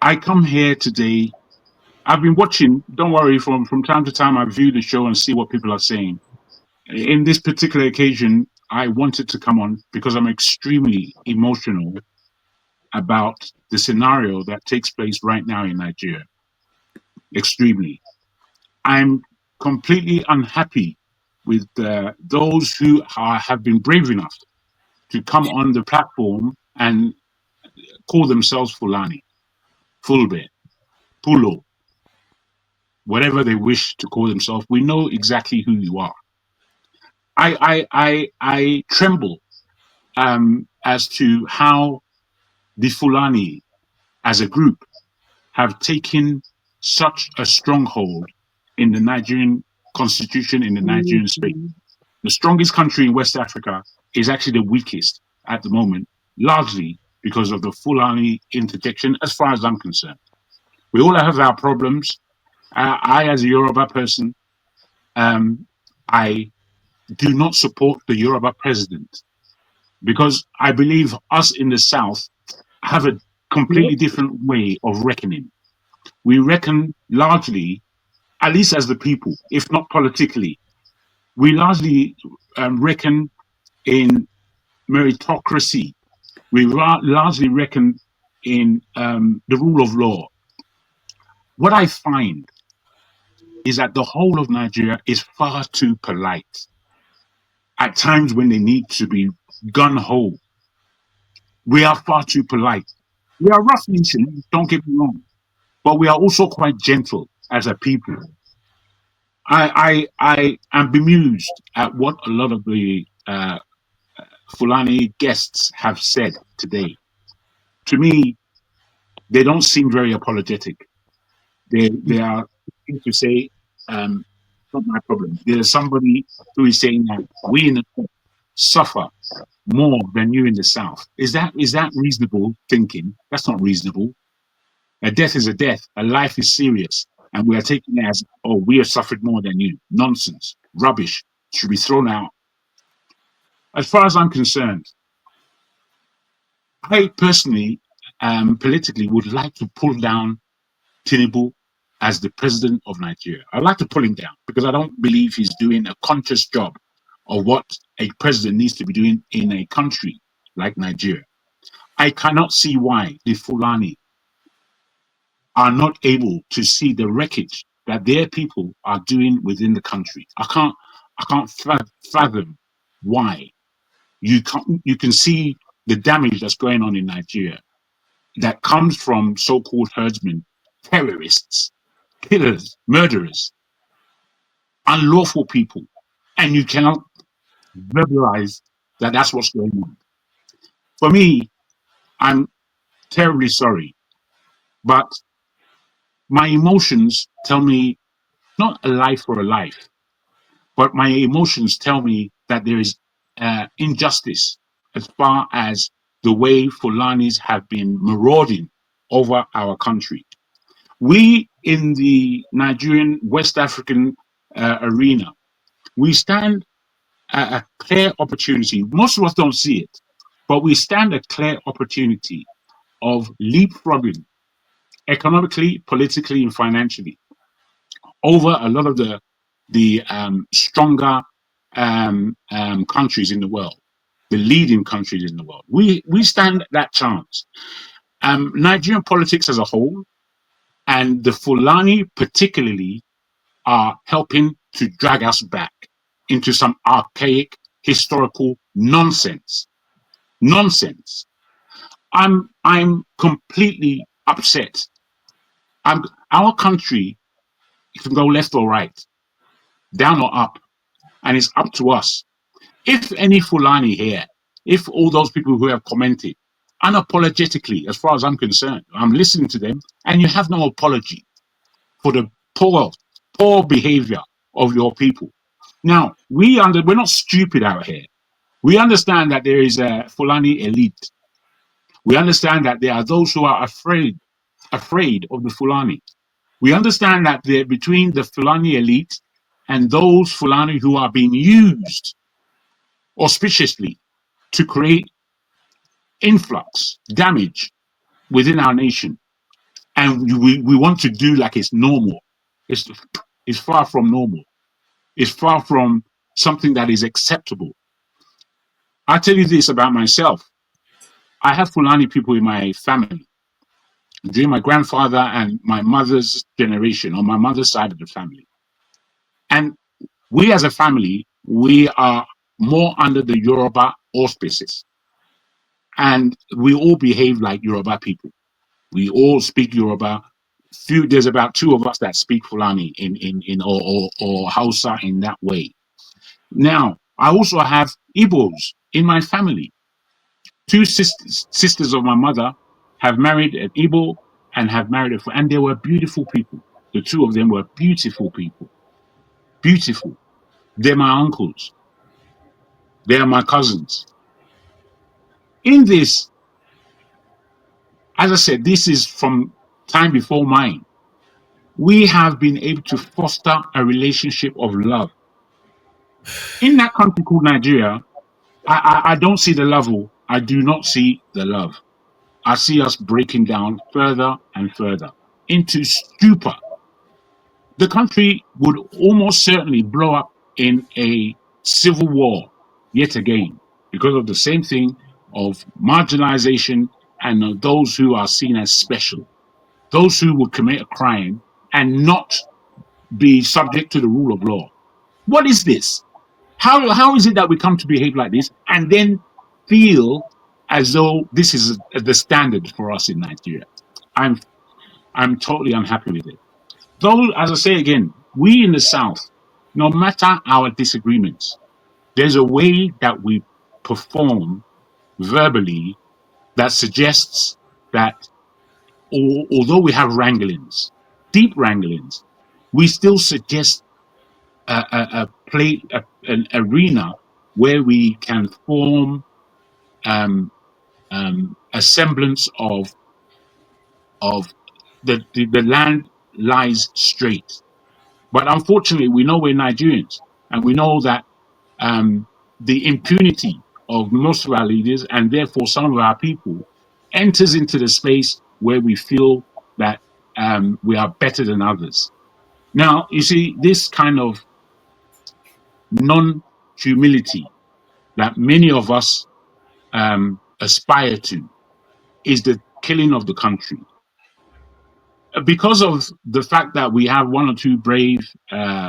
I come here today. I've been watching, don't worry, from time to time, I view the show and see what people are saying. In this particular occasion, I wanted to come on because I'm extremely emotional about the scenario that takes place right now in Nigeria. Extremely. I'm completely unhappy with those who have been brave enough to come on the platform and call themselves Fulani, Fulbe, Pulo, whatever they wish to call themselves. We know exactly who you are. I tremble as to how the Fulani as a group have taken such a stronghold in the Nigerian constitution, in the Nigerian space. The strongest country in West Africa is actually the weakest at the moment, largely because of the Fulani interjection, as far as I'm concerned. We all have our problems. I, as a Yoruba person, I do not support the Yoruba president because I believe us in the South have a completely different way of reckoning. We reckon largely, at least as the people, if not politically, we largely reckon in meritocracy. We largely reckon in the rule of law. What I find is that the whole of Nigeria is far too polite. At times when they need to be gun ho, we are far too polite. We are a rough nation, don't get me wrong, but we are also quite gentle as a people. I am bemused at what a lot of the Fulani guests have said today. To me, they don't seem very apologetic. They are to say, not my problem. There's somebody who is saying that we in the North suffer more than you in the South. Is that reasonable thinking? That's not reasonable. A death is a death. A life is serious. And we are taking it as, oh, we have suffered more than you. Nonsense. Rubbish. Should be thrown out. As far as I'm concerned, I personally, politically, would like to pull down Tinubu as the president of Nigeria. I'd like to pull him down because I don't believe he's doing a conscious job of what a president needs to be doing in a country like Nigeria. I cannot see why the Fulani are not able to see the wreckage that their people are doing within the country. I can't fathom why you can see the damage that's going on in Nigeria that comes from so-called herdsmen, terrorists, killers, murderers, unlawful people, and you cannot verbalize that that's what's going on. For me, I'm terribly sorry, but my emotions tell me not a life for a life, but my emotions tell me that there is injustice as far as the way Fulanis have been marauding over our country. We in the Nigerian West African arena, we stand a clear opportunity. Most of us don't see it, but we stand a clear opportunity of leapfrogging economically, politically, and financially over a lot of the stronger countries in the world, the leading countries in the world. We stand that chance. Nigerian politics as a whole, and the Fulani particularly, are helping to drag us back into some archaic historical nonsense. Nonsense. I'm completely upset. Our country can go left or right, down or up, and it's up to us. If any Fulani here, if all those people who have commented unapologetically, as far as I'm concerned, I'm listening to them, and you have no apology for the poor behavior of your people. Now, we're not stupid out here. We understand that there is a Fulani elite. We understand that there are those who are afraid of the Fulani. We understand that they're between the Fulani elite and those Fulani who are being used auspiciously to create influx, damage within our nation. and we want to do like it's normal. It's it's far from normal. It's far from something that is acceptable. I'll tell you this about myself. I have Fulani people in my family. During my grandfather and my mother's generation, on my mother's side of the family. And we as a family, we are more under the Yoruba auspices. And we all behave like Yoruba people. We all speak Yoruba. There's about two of us that speak Fulani in or Hausa in that way. Now, I also have Igbos in my family. Two sisters of my mother have married an Igbo and have married and they were beautiful people. The two of them were beautiful people. Beautiful. They're my uncles. They are my cousins. In this, as I said, this is from time before mine. We have been able to foster a relationship of love. In that country called Nigeria, I don't see the level. I do not see the love. I see us breaking down further and further into stupor. The country would almost certainly blow up in a civil war yet again because of the same thing of marginalization and those who are seen as special, those who would commit a crime and not be subject to the rule of law. What is this? How is it that we come to behave like this and then feel as though this is the standard for us in Nigeria? I'm totally unhappy with it. Though, as I say again, we in the South, no matter our disagreements, there's a way that we perform verbally that suggests that although we have wranglings, deep wranglings, we still suggest an arena where we can form a semblance of the land lies straight. But unfortunately, we know we're Nigerians, and we know that the impunity of most of our leaders, and therefore some of our people, enters into the space where we feel that we are better than others. Now, you see, this kind of non-humility that many of us aspire to is the killing of the country. Because of the fact that we have one or two brave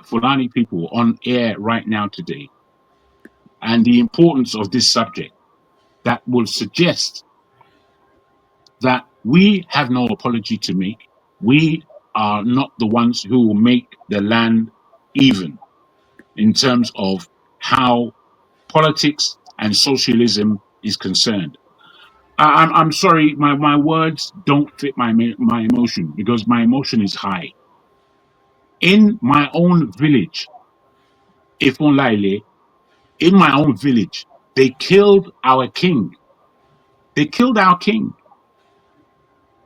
Fulani people on air right now today, and the importance of this subject, that will suggest that we have no apology to make. We are not the ones who will make the land even in terms of how politics and socialism is concerned. I'm sorry, my words don't fit my emotion because my emotion is high. In my own village, Ifonlaile, in my own village, they killed our king. They killed our king.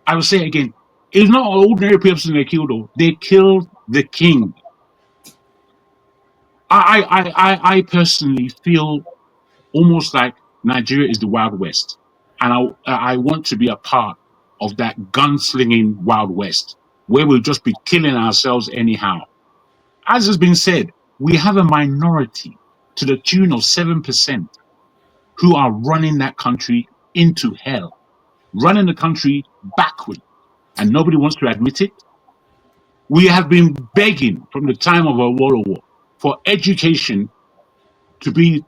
I will say again, it's not an ordinary person they killed, though. They killed the king. I personally feel almost like Nigeria is the Wild West. And I want to be a part of that gunslinging Wild West, where we'll just be killing ourselves anyhow. As has been said, we have a minority to the tune of 7% who are running that country into hell, running the country backward, and nobody wants to admit it. We have been begging from the time of our World War for education to be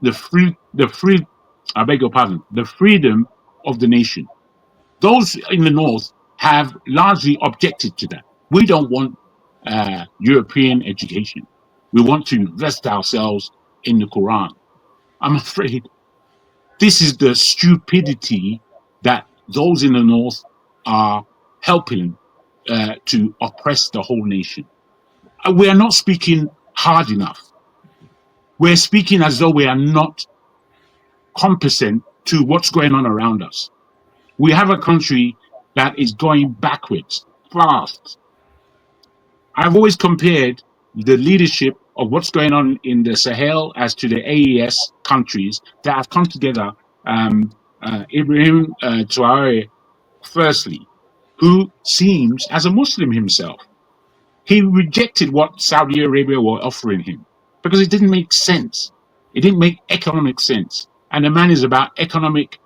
I beg your pardon, the freedom of the nation. Those in the North have largely objected to that. We don't want European education. We want to invest ourselves in the Quran. I'm afraid this is the stupidity that those in the North are helping to oppress the whole nation. We are not speaking hard enough. We're speaking as though we are not competent to what's going on around us. We have a country that is going backwards fast. I've always compared the leadership of what's going on in the Sahel as to the AES countries that have come together. Ibrahim Traore, firstly. who seems as a Muslim himself. He rejected what Saudi Arabia were offering him because it didn't make sense. It didn't make economic sense. And the man is about economic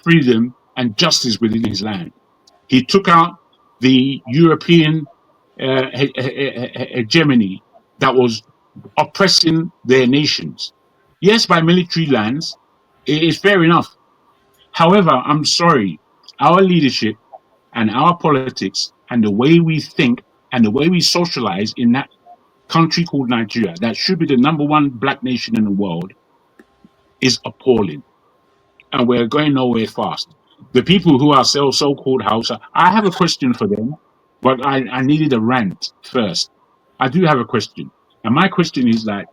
freedom and justice within his land. He took out the European hegemony that was oppressing their nations. Yes, by military lands, it is fair enough. However, I'm sorry, our leadership and our politics and the way we think and the way we socialize in that country called Nigeria, that should be the #1 black nation in the world, is appalling. And we're going nowhere fast. The people who are so-called Hausa, I have a question for them, but I needed a rant first. I do have a question. And my question is that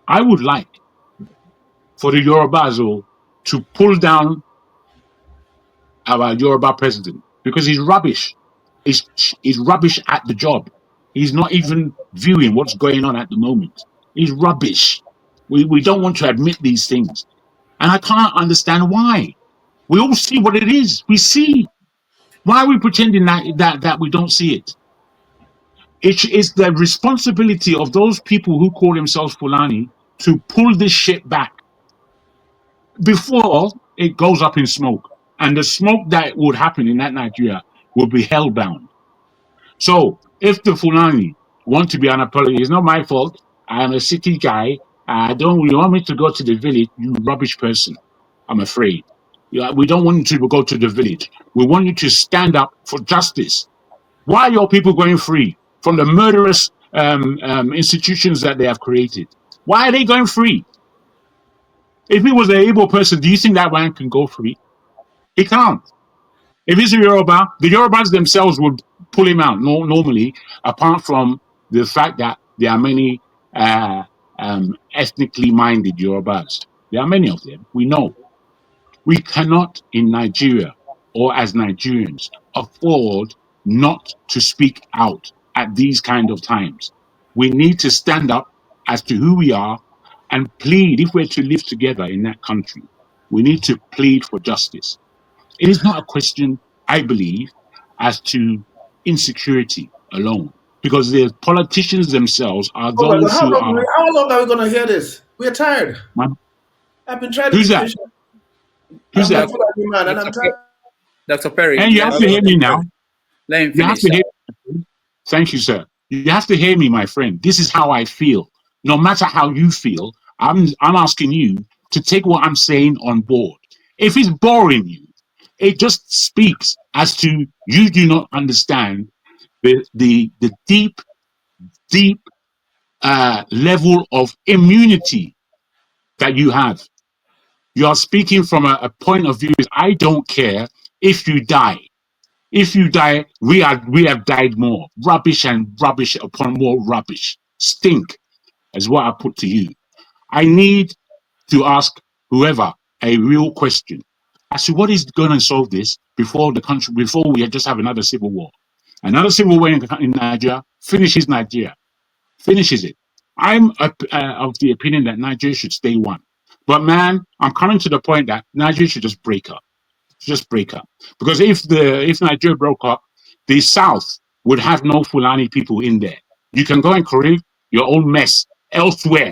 I would like for the Yorubas to pull down our Yoruba president because he's rubbish. He's rubbish at the job. He's not even viewing what's going on at the moment. He's rubbish. We don't want to admit these things. And I can't understand why. We all see what it is. We see. Why are we pretending that we don't see it? It is the responsibility of those people who call themselves Fulani to pull this shit back before it goes up in smoke. And the smoke that would happen in that Nigeria will be hellbound. So if the Fulani want to be an apology, it's not my fault. I am a city guy. You want me to go to the village, you rubbish person. I'm afraid. We don't want you to go to the village. We want you to stand up for justice. Why are your people going free from the murderous institutions that they have created? Why are they going free? If he was an able person, do you think that man can go free? He can't. If he's a Yoruba, the Yorubas themselves would pull him out normally, apart from the fact that there are many ethnically minded Yorubas. There are many of them, we know. We cannot in Nigeria or as Nigerians afford not to speak out at these kind of times. We need to stand up as to who we are and plead. If we're to live together in that country, we need to plead for justice. It is not a question, I believe, as to insecurity alone, because the politicians themselves are those who are. How long are we going to hear this? We're tired. I've been trying to be patient. Who's that? Man, and I'm tired. Dr. Perry. And you have to hear me now. Let him you have finish. to hear. Thank you, sir. You have to hear me, my friend. This is how I feel. No matter how you feel, I'm asking you to take what I'm saying on board. If it's boring you, it just speaks as to you do not understand the deep level of immunity that you have. You are speaking from a point of view. I don't care if you die. If you die, we have died more. Rubbish and rubbish upon more rubbish. Stink is what I put to you. I need to ask whoever a real question as to what is going to solve this before we just have another civil war. Another civil war in Nigeria finishes Nigeria. Finishes it. I'm of the opinion that Nigeria should stay one. But man, I'm coming to the point that Nigeria should just break up. Just break up. Because if Nigeria broke up, the South would have no Fulani people in there. You can go and correct your own mess elsewhere.